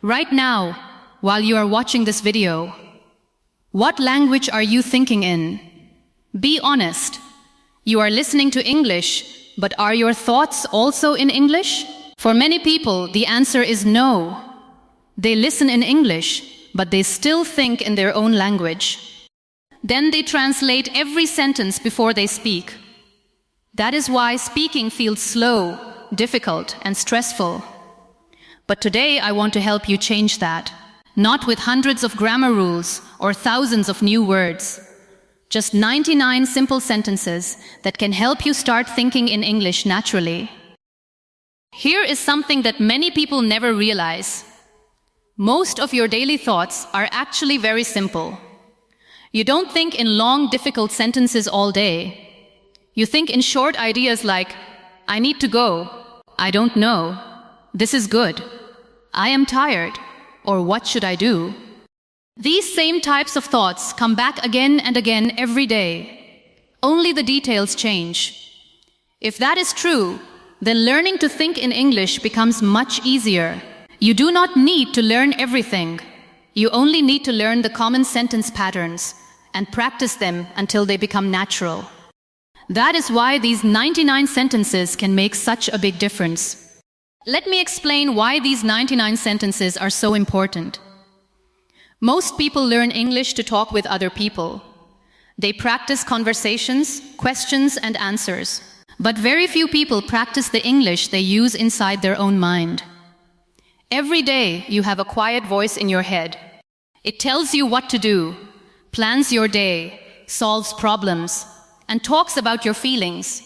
Right now, while you are watching this video, what language are you thinking in? Be honest. You are listening to English, but are your thoughts also in English? For many people, the answer is no. They listen in English, but they still think in their own language. Then they translate every sentence before they speak. That is why speaking feels slow, difficult, and stressful. But today I want to help you change that. Not with hundreds of grammar rules or thousands of new words. Just 99 simple sentences that can help you start thinking in English naturally. Here is something that many people never realize. Most of your daily thoughts are actually very simple. You don't think in long, difficult sentences all day. You think in short ideas like, I need to go, I don't know, this is good, I am tired, or what should I do? These same types of thoughts come back again and again every day. Only the details change. If that is true, then learning to think in English becomes much easier. You do not need to learn everything. You only need to learn the common sentence patterns and practice them until they become natural. That is why these 99 sentences can make such a big difference. Let me explain why these 99 sentences are so important. Most people learn English to talk with other people. They practice conversations, questions, and answers. But very few people practice the English they use inside their own mind. Every day you have a quiet voice in your head. It tells you what to do, plans your day, solves problems, and talks about your feelings.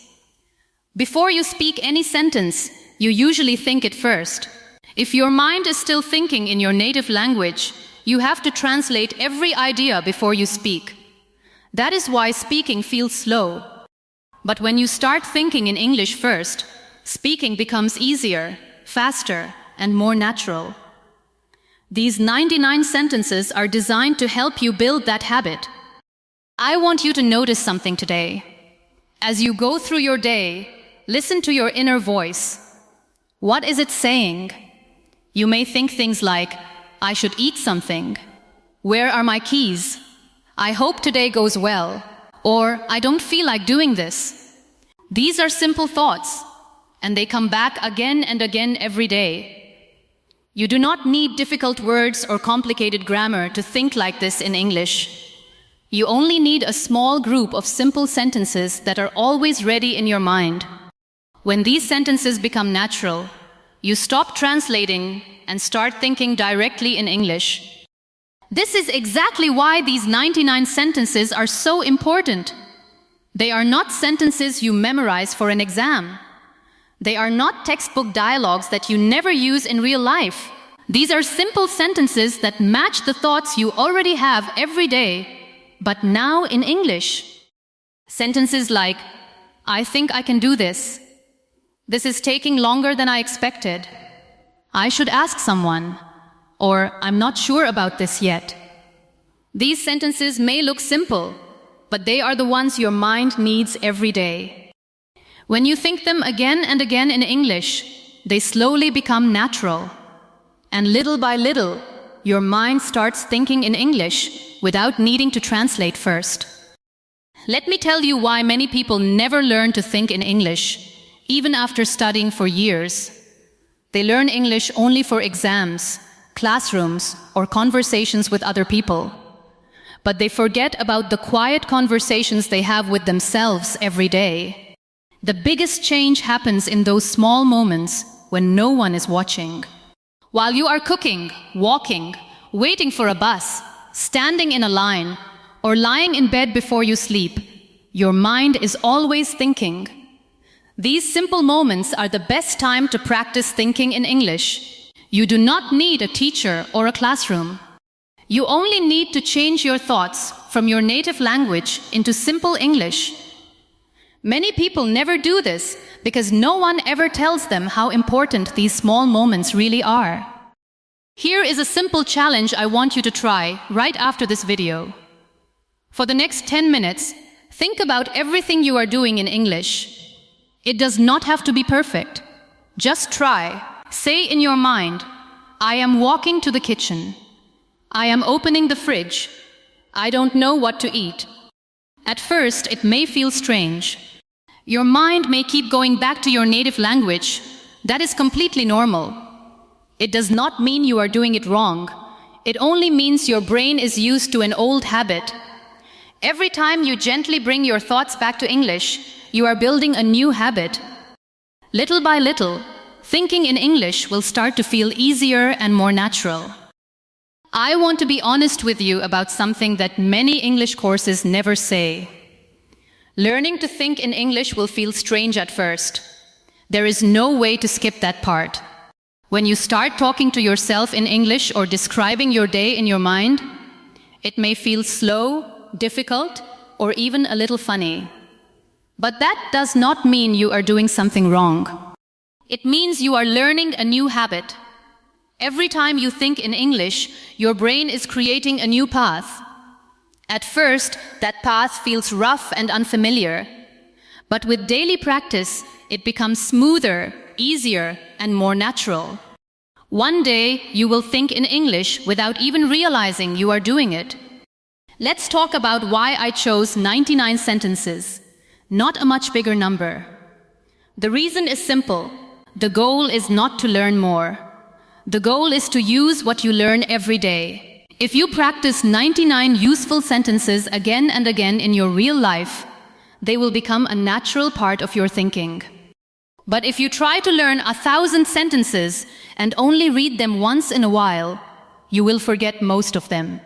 Before you speak any sentence, you usually think it first. If your mind is still thinking in your native language, you have to translate every idea before you speak. That is why speaking feels slow. But when you start thinking in English first, speaking becomes easier, faster, and more natural. These 99 sentences are designed to help you build that habit. I want you to notice something today. As you go through your day, listen to your inner voice. What is it saying? You may think things like, I should eat something. Where are my keys? I hope today goes well. Or, I don't feel like doing this. These are simple thoughts, and they come back again and again every day. You do not need difficult words or complicated grammar to think like this in English. You only need a small group of simple sentences that are always ready in your mind. When these sentences become natural, you stop translating and start thinking directly in English. This is exactly why these 99 sentences are so important. They are not sentences you memorize for an exam. They are not textbook dialogues that you never use in real life. These are simple sentences that match the thoughts you already have every day, but now in English. Sentences like, I think I can do this. This is taking longer than I expected. I should ask someone. Or, I'm not sure about this yet. These sentences may look simple, but they are the ones your mind needs every day. When you think them again and again in English, they slowly become natural. And little by little, your mind starts thinking in English without needing to translate first. Let me tell you why many people never learn to think in English, even after studying for years. They learn English only for exams, classrooms, or conversations with other people. But they forget about the quiet conversations they have with themselves every day. The biggest change happens in those small moments when no one is watching. While you are cooking, walking, waiting for a bus, standing in a line, or lying in bed before you sleep, your mind is always thinking. These simple moments are the best time to practice thinking in English. You do not need a teacher or a classroom. You only need to change your thoughts from your native language into simple English. Many people never do this because no one ever tells them how important these small moments really are. Here is a simple challenge I want you to try right after this video. For the next 10 minutes, think about everything you are doing in English. It does not have to be perfect. Just try. Say in your mind, I am walking to the kitchen. I am opening the fridge. I don't know what to eat. At first, it may feel strange. Your mind may keep going back to your native language. That is completely normal. It does not mean you are doing it wrong. It only means your brain is used to an old habit. Every time you gently bring your thoughts back to English, you are building a new habit. Little by little, thinking in English will start to feel easier and more natural. I want to be honest with you about something that many English courses never say. Learning to think in English will feel strange at first. There is no way to skip that part. When you start talking to yourself in English or describing your day in your mind, it may feel slow, difficult, or even a little funny. But that does not mean you are doing something wrong. It means you are learning a new habit. Every time you think in English, your brain is creating a new path. At first, that path feels rough and unfamiliar. But with daily practice, it becomes smoother, easier, and more natural. One day, you will think in English without even realizing you are doing it. Let's talk about why I chose 99 sentences, not a much bigger number. The reason is simple. The goal is not to learn more. The goal is to use what you learn every day. If you practice 99 useful sentences again and again in your real life, they will become a natural part of your thinking. But if you try to learn 1,000 sentences and only read them once in a while, you will forget most of them.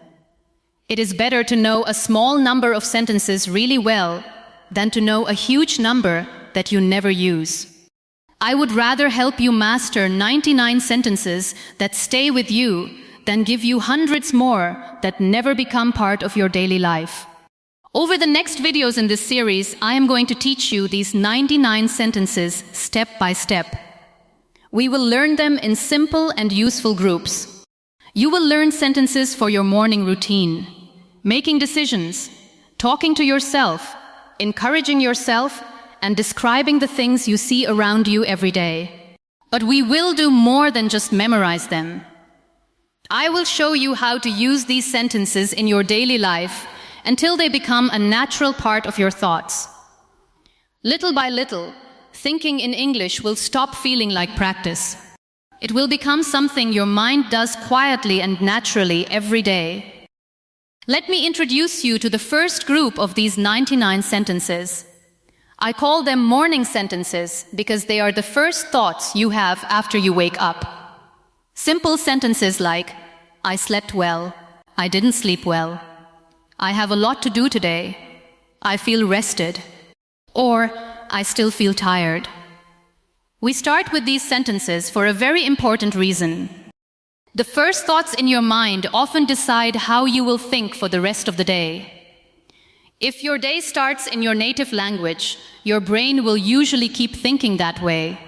It is better to know a small number of sentences really well than to know a huge number that you never use. I would rather help you master 99 sentences that stay with you than give you hundreds more that never become part of your daily life. Over the next videos in this series, I am going to teach you these 99 sentences step by step. We will learn them in simple and useful groups. You will learn sentences for your morning routine, making decisions, talking to yourself, encouraging yourself, and describing the things you see around you every day. But we will do more than just memorize them. I will show you how to use these sentences in your daily life until they become a natural part of your thoughts. Little by little, thinking in English will stop feeling like practice. It will become something your mind does quietly and naturally every day. Let me introduce you to the first group of these 99 sentences. I call them morning sentences because they are the first thoughts you have after you wake up. Simple sentences like, I slept well, I didn't sleep well, I have a lot to do today, I feel rested, or I still feel tired. We start with these sentences for a very important reason. The first thoughts in your mind often decide how you will think for the rest of the day. If your day starts in your native language, your brain will usually keep thinking that way.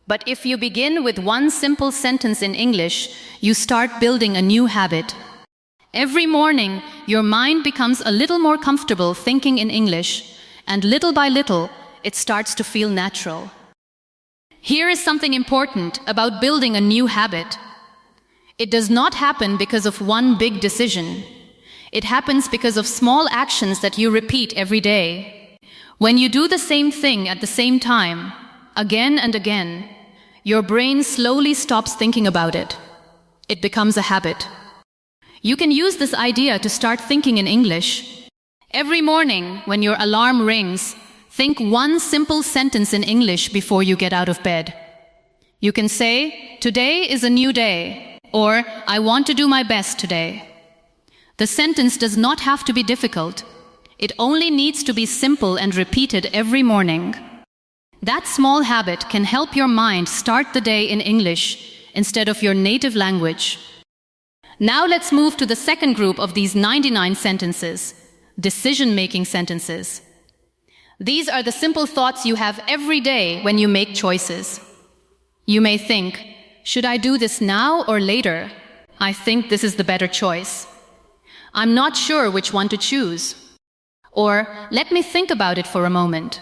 But if you begin with one simple sentence in English, you start building a new habit. Every morning, your mind becomes a little more comfortable thinking in English, and little by little, it starts to feel natural. Here is something important about building a new habit. It does not happen because of one big decision. It happens because of small actions that you repeat every day. When you do the same thing at the same time, again and again, your brain slowly stops thinking about it. It becomes a habit. You can use this idea to start thinking in English. Every morning, when your alarm rings, think one simple sentence in English before you get out of bed. You can say, "Today is a new day," or "I want to do my best today." The sentence does not have to be difficult. It only needs to be simple and repeated every morning. That small habit can help your mind start the day in English instead of your native language. Now let's move to the second group of these 99 sentences, decision-making sentences. These are the simple thoughts you have every day when you make choices. You may think, should I do this now or later? I think this is the better choice. I'm not sure which one to choose. Or, let me think about it for a moment.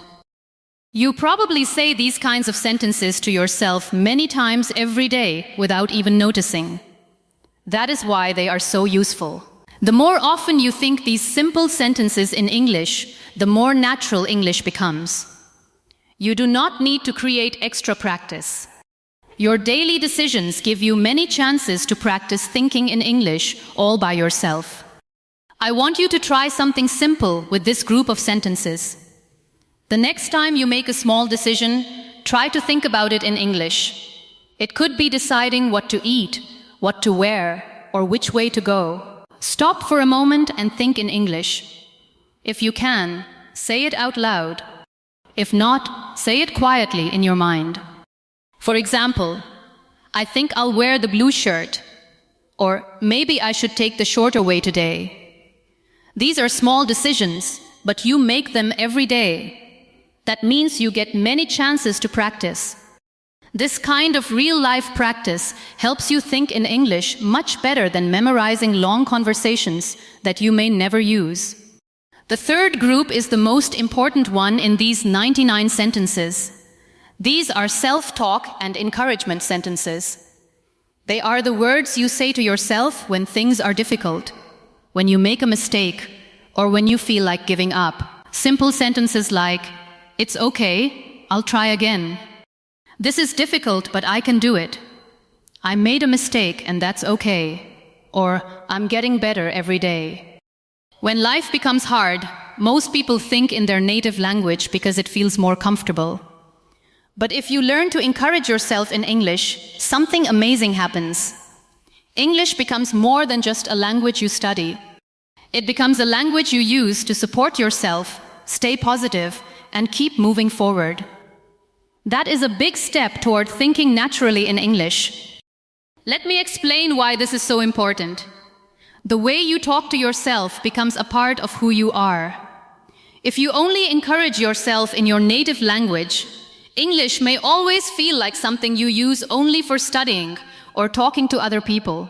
You probably say these kinds of sentences to yourself many times every day without even noticing. That is why they are so useful. The more often you think these simple sentences in English, the more natural English becomes. You do not need to create extra practice. Your daily decisions give you many chances to practice thinking in English all by yourself. I want you to try something simple with this group of sentences. The next time you make a small decision, try to think about it in English. It could be deciding what to eat, what to wear, or which way to go. Stop for a moment and think in English. If you can, say it out loud. If not, say it quietly in your mind. For example, I think I'll wear the blue shirt, or maybe I should take the shorter way today. These are small decisions, but you make them every day. That means you get many chances to practice. This kind of real-life practice helps you think in English much better than memorizing long conversations that you may never use. The third group is the most important one in these 99 sentences. These are self-talk and encouragement sentences. They are the words you say to yourself when things are difficult, when you make a mistake, or when you feel like giving up. Simple sentences like, "It's okay, I'll try again. This is difficult, but I can do it. I made a mistake and that's okay." Or, "I'm getting better every day." When life becomes hard, most people think in their native language because it feels more comfortable. But if you learn to encourage yourself in English, something amazing happens. English becomes more than just a language you study. It becomes a language you use to support yourself, stay positive, and keep moving forward. That is a big step toward thinking naturally in English. Let me explain why this is so important. The way you talk to yourself becomes a part of who you are. If you only encourage yourself in your native language, English may always feel like something you use only for studying or talking to other people.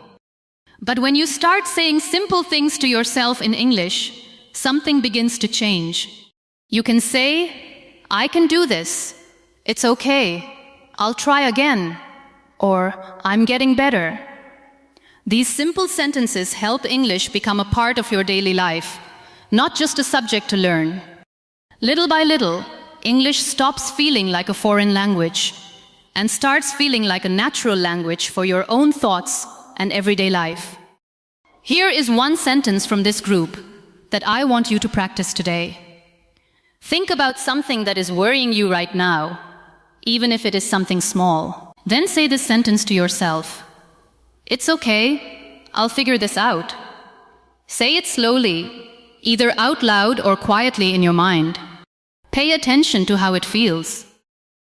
But when you start saying simple things to yourself in English, something begins to change. You can say, "I can do this. It's okay. I'll try again." Or, "I'm getting better." These simple sentences help English become a part of your daily life, not just a subject to learn. Little by little, English stops feeling like a foreign language and starts feeling like a natural language for your own thoughts and everyday life. Here is one sentence from this group that I want you to practice today. Think about something that is worrying you right now, even if it is something small. Then say this sentence to yourself. "It's okay, I'll figure this out." Say it slowly, either out loud or quietly in your mind. Pay attention to how it feels.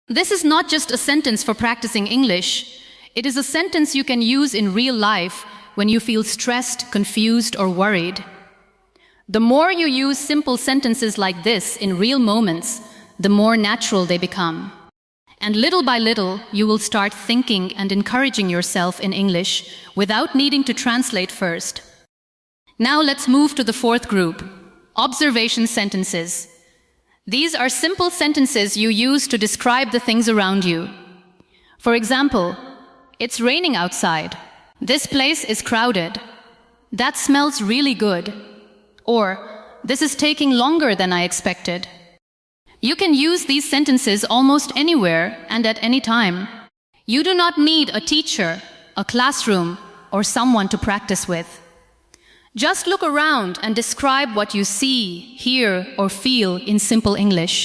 This is not just a sentence for practicing English. It is a sentence you can use in real life when you feel stressed, confused, or worried. The more you use simple sentences like this in real moments, the more natural they become. And little by little, you will start thinking and encouraging yourself in English without needing to translate first. Now let's move to the fourth group, observation sentences. These are simple sentences you use to describe the things around you. For example, "It's raining outside." "This place is crowded." "That smells really good." Or, "This is taking longer than I expected." You can use these sentences almost anywhere and at any time. You do not need a teacher, a classroom, or someone to practice with. Just look around and describe what you see, hear, or feel in simple English.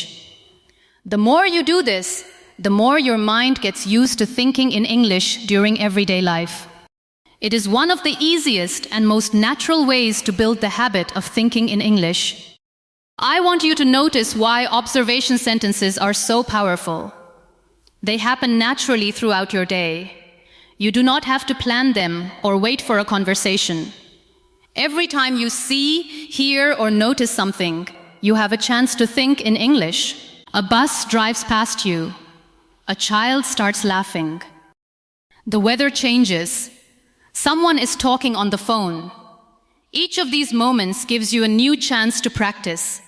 The more you do this, the more your mind gets used to thinking in English during everyday life. It is one of the easiest and most natural ways to build the habit of thinking in English. I want you to notice why observation sentences are so powerful. They happen naturally throughout your day. You do not have to plan them or wait for a conversation. Every time you see, hear, or notice something, you have a chance to think in English. A bus drives past you. A child starts laughing. The weather changes. Someone is talking on the phone. Each of these moments gives you a new chance to practice.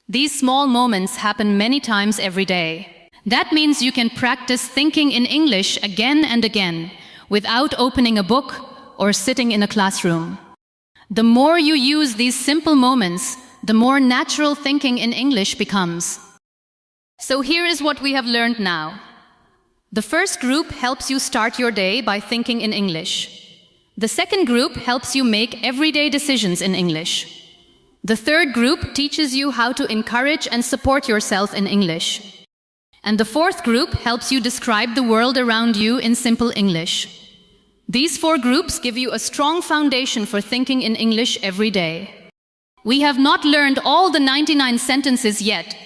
These small moments happen many times every day. That means you can practice thinking in English again and again without opening a book or sitting in a classroom. The more you use these simple moments, the more natural thinking in English becomes. So here is what we have learned now. The first group helps you start your day by thinking in English. The second group helps you make everyday decisions in English. The third group teaches you how to encourage and support yourself in English. And the fourth group helps you describe the world around you in simple English. These 4 groups give you a strong foundation for thinking in English every day. We have not learned all the 99 sentences yet,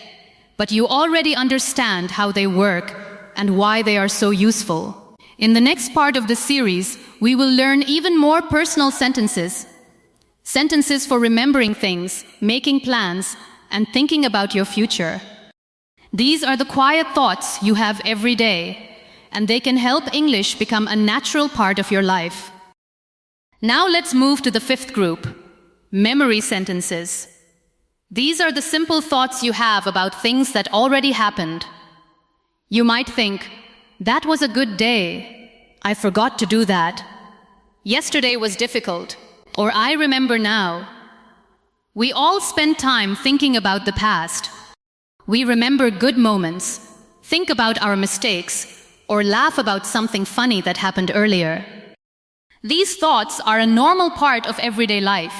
but you already understand how they work and why they are so useful. In the next part of the series, we will learn even more personal sentences. Sentences for remembering things, making plans, and thinking about your future. These are the quiet thoughts you have every day, and they can help English become a natural part of your life. Now let's move to the 5th group, memory sentences. These are the simple thoughts you have about things that already happened. You might think, that was a good day. I forgot to do that. Yesterday was difficult, or I remember now. We all spend time thinking about the past. We remember good moments, think about our mistakes, or laugh about something funny that happened earlier. These thoughts are a normal part of everyday life.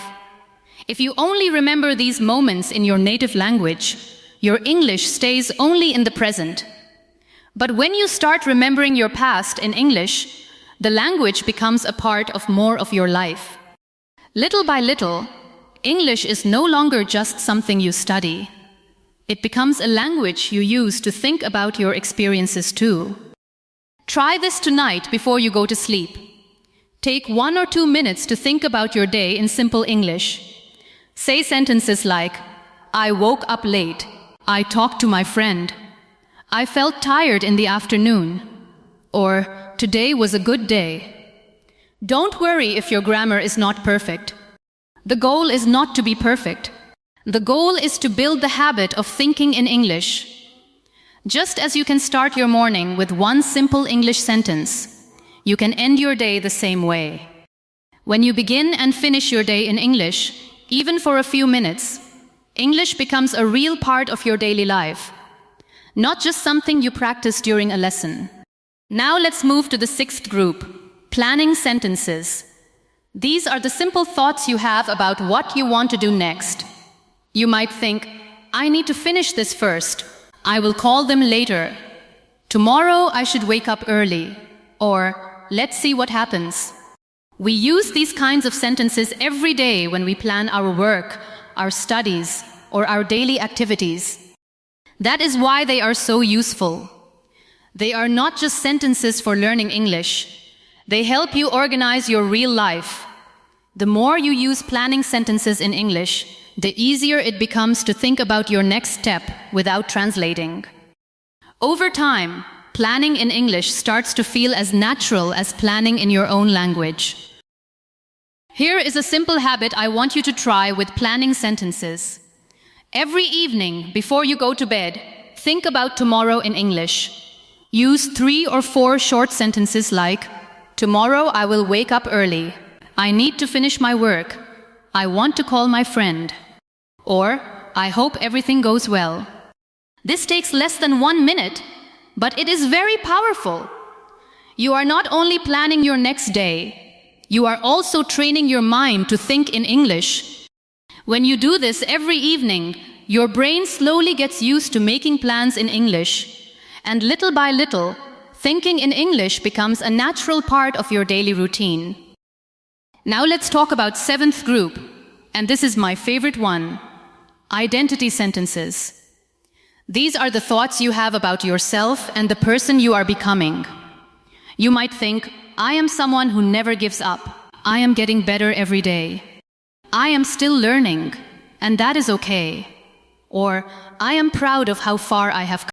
If you only remember these moments in your native language, your English stays only in the present. But when you start remembering your past in English, the language becomes a part of more of your life. Little by little, English is no longer just something you study. It becomes a language you use to think about your experiences too. Try this tonight before you go to sleep. Take 1 or 2 minutes to think about your day in simple English. Say sentences like, I woke up late. I talked to my friend. I felt tired in the afternoon. Or, today was a good day. Don't worry if your grammar is not perfect. The goal is not to be perfect. The goal is to build the habit of thinking in English. Just as you can start your morning with 1 simple English sentence, you can end your day the same way. When you begin and finish your day in English, even for a few minutes, English becomes a real part of your daily life, not just something you practice during a lesson. Now let's move to the 6th group, planning sentences. These are the simple thoughts you have about what you want to do next. You might think, I need to finish this first. I will call them later. Tomorrow I should wake up early. Or, let's see what happens. We use these kinds of sentences every day when we plan our work, our studies, or our daily activities. That is why they are so useful. They are not just sentences for learning English. They help you organize your real life. The more you use planning sentences in English, the easier it becomes to think about your next step without translating. Over time, planning in English starts to feel as natural as planning in your own language. Here is a simple habit I want you to try with planning sentences. Every evening, before you go to bed, think about tomorrow in English. Use 3 or 4 short sentences like, tomorrow I will wake up early. I need to finish my work. I want to call my friend. Or, I hope everything goes well. This takes less than 1 minute, but it is very powerful. You are not only planning your next day, you are also training your mind to think in English. When you do this every evening, your brain slowly gets used to making plans in English, and little by little, thinking in English becomes a natural part of your daily routine. Now let's talk about 7th group, and this is my favorite one. Identity sentences. These are the thoughts you have about yourself and the person you are becoming. You might think, I am someone who never gives up. I am getting better every day. I am still learning, and that is okay. Or, I am proud of how far I have come.